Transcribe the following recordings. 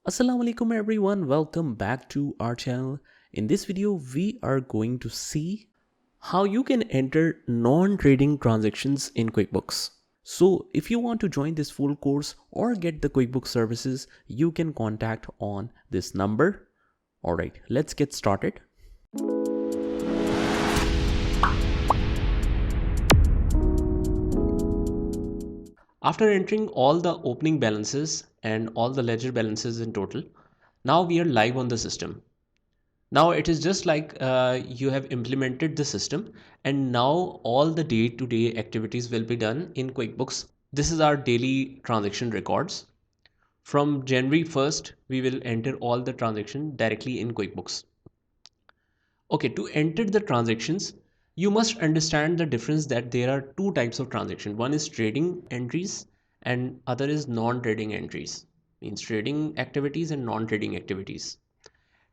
Assalamu alaikum everyone, welcome back to our channel. In this video we are going to see how you can enter non-trading transactions in QuickBooks. So if you want to join this full course or get the QuickBooks services, you can contact on this number. Alright, let's get started. After entering all the opening balances and all the ledger balances in total, now we are live on the system. Now it is just like you have implemented the system, and now all the day-to-day activities will be done in QuickBooks. This is our daily transaction records. From January 1st, we will enter all the transaction directly in QuickBooks. Okay, to enter the transactions, you must understand the difference that there are two types of transaction. One is trading entries and other is non-trading entries. Means trading activities and non-trading activities.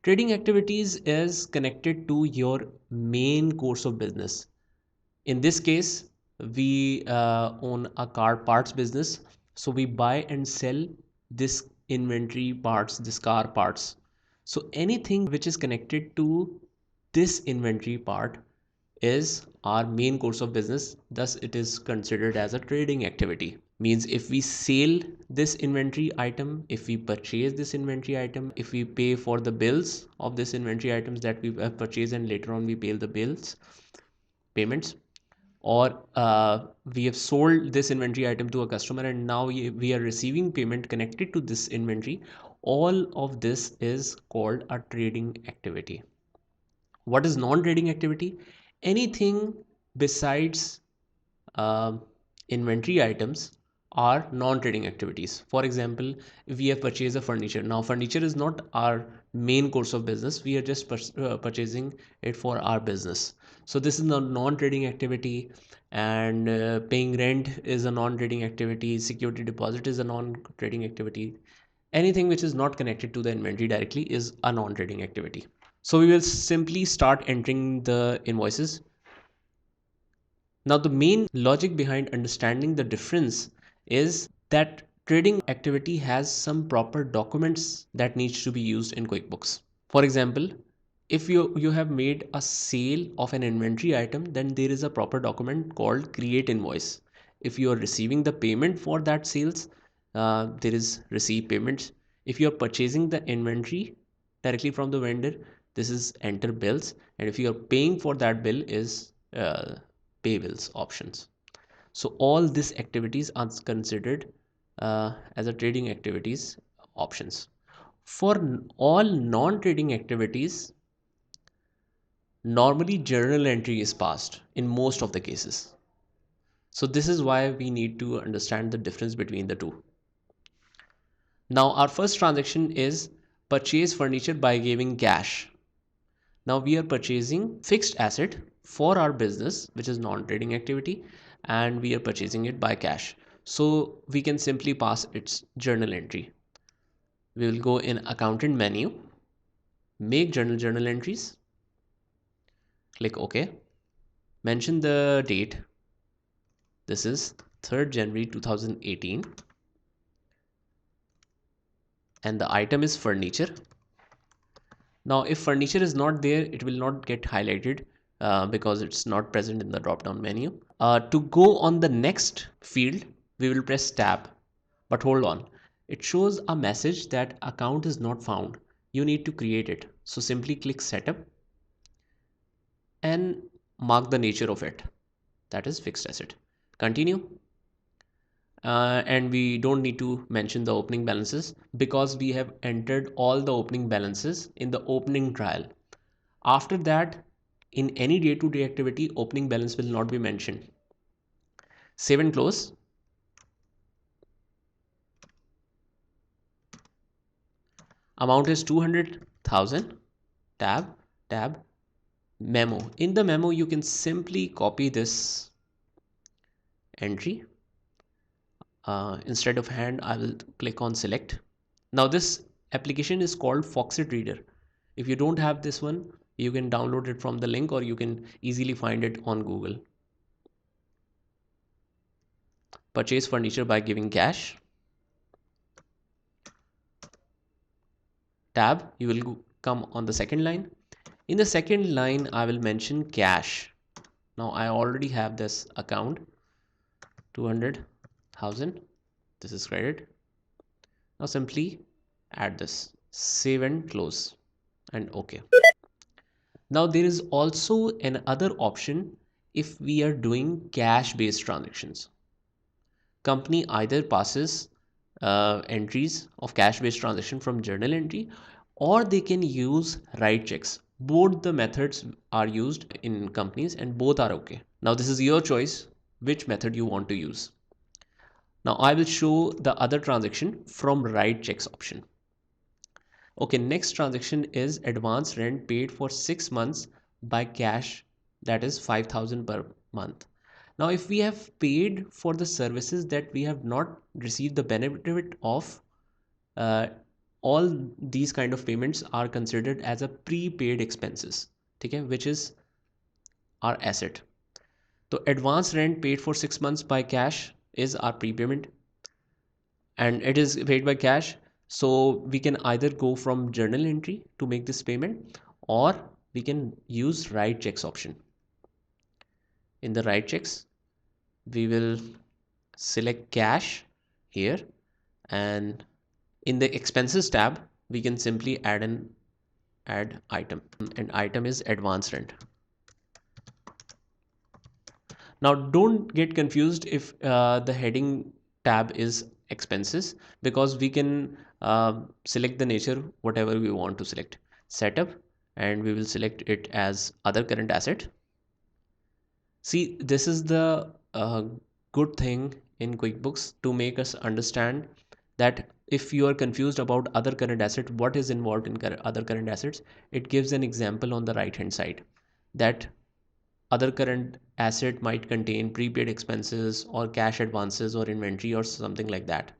Trading activities is connected to your main course of business. In this case, we own a car parts business. So we buy and sell this inventory parts, this car parts. So anything which is connected to this inventory part is our main course of business. Thus, it is considered as a trading activity. Means if we sell this inventory item, if we purchase this inventory item, if we pay for the bills of this inventory items that we have purchased and later on we pay the bills, payments, or we have sold this inventory item to a customer and now we are receiving payment connected to this inventory, all of this is called a trading activity. What is non-trading activity? Anything besides uh, inventory items are non-trading activities. For example, if we have purchased a furniture. Now furniture is not our main course of business. We are just purchasing it for our business. So this is a non-trading activity, and paying rent is a non-trading activity. Security deposit is a non-trading activity. Anything which is not connected to the inventory directly is a non-trading activity. So we will simply start entering the invoices. Now the main logic behind understanding the difference is that trading activity has some proper documents that needs to be used in QuickBooks. For example, if you have made a sale of an inventory item, then there is a proper document called create invoice. If you are receiving the payment for that sales, there is receive payments. If you are purchasing the inventory directly from the vendor, this is enter bills, and if you are paying for that bill is pay bills options. So all these activities are considered as a trading activities options. For all non-trading activities, normally journal entry is passed in most of the cases. So this is why we need to understand the difference between the two. Now our first transaction is purchase furniture by giving cash. Now we are purchasing fixed asset for our business, which is non-trading activity, and we are purchasing it by cash. So we can simply pass its journal entry. We will go in accountant menu, make journal entries, click OK, mention the date. This is 3rd January 2018, and the item is furniture. Now if furniture is not there, it will not get highlighted because it's not present in the drop down menu. To go on the next field, we will press tab, but hold on, it shows a message that account is not found. You need to create it. So simply click setup and mark the nature of it, that is fixed asset. Continue. And we don't need to mention the opening balances because we have entered all the opening balances in the opening trial. After that, in any day-to-day activity, opening balance will not be mentioned. Save and close. Amount is 200,000. Tab, memo. In the memo, you can simply copy this entry. Instead of hand, I will click on select. Now this application is called Foxit Reader. If you don't have this one, you can download it from the link or you can easily find it on Google. Purchase furniture by giving cash. tab, you will come on the second line. In the second line, I will mention cash. Now I already have this account, 200,000. This is credit. Now simply add this, save and close, and OK. Now there is also another option. If we are doing cash based transactions, company either passes entries of cash based transaction from journal entry, or they can use write checks. Both the methods are used in companies and both are okay. Now this is your choice which method you want to use. Now I will show the other transaction from write checks option. Okay, next transaction is advance rent paid for 6 months by cash, that is 5,000 per month. Now if we have paid for the services that we have not received the benefit of, uh, all these kind of payments are considered as a prepaid expenses, okay, which is our asset. So advance rent paid for 6 months by cash is our prepayment, and it is paid by cash. So we can either go from journal entry to make this payment, or we can use write checks option. In the write checks, we will select cash here, and in the expenses tab we can simply add item, and item is advance rent. Now don't get confused if the heading tab is expenses, because we can select the nature whatever we want to select. Setup, and we will select it as other current asset. See, this is the good thing in QuickBooks to make us understand that if you are confused about other current asset, what is involved in other current assets, it gives an example on the right hand side that other current asset might contain prepaid expenses or cash advances or inventory or something like that.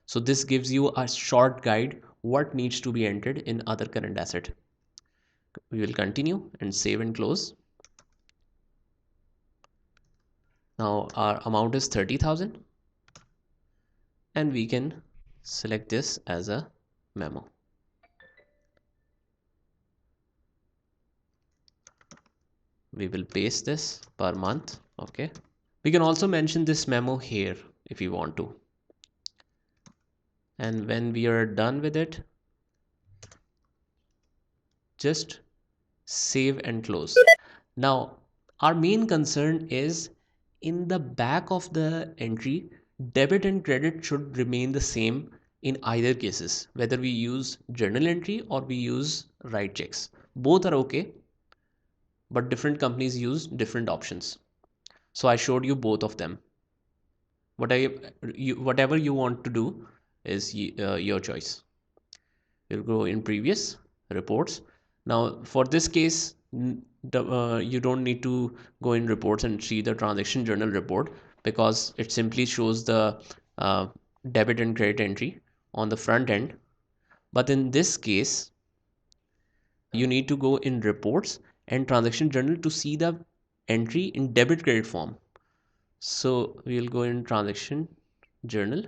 So this gives you a short guide what needs to be entered in other current asset. We will continue and save and close. Now our amount is 30,000, and we can select this as a memo. We will paste this per month. Okay. We can also mention this memo here if you want to. And when we are done with it, just save and close. Now our main concern is in the back of the entry, debit and credit should remain the same in either cases, whether we use journal entry or we use write checks. Both are okay, but different companies use different options. So I showed you both of them. Whatever you want to do is your choice. We'll go in previous reports. Now for this case, you don't need to go in reports and see the transaction journal report, because it simply shows the uh, debit and credit entry on the front end. But in this case, you need to go in reports and transaction journal to see the entry in debit credit form. So we'll go in transaction journal.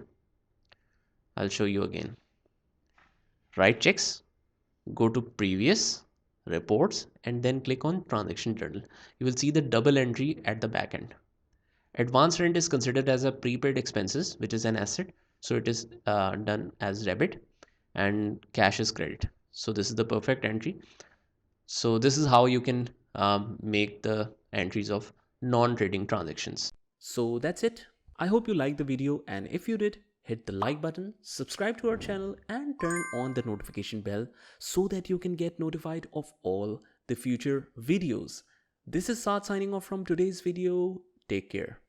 I'll show you again. Write checks, go to previous reports, and then click on transaction journal. You will see the double entry at the back end. Advance rent is considered as a prepaid expenses, which is an asset, so it is done as debit, and cash is credit. So this is the perfect entry. So this is how you can make the entries of non-trading transactions. So that's it. I hope you liked the video, and if you did, hit the like button, subscribe to our channel, and turn on the notification bell so that you can get notified of all the future videos. This is Saad signing off from today's video. Take care.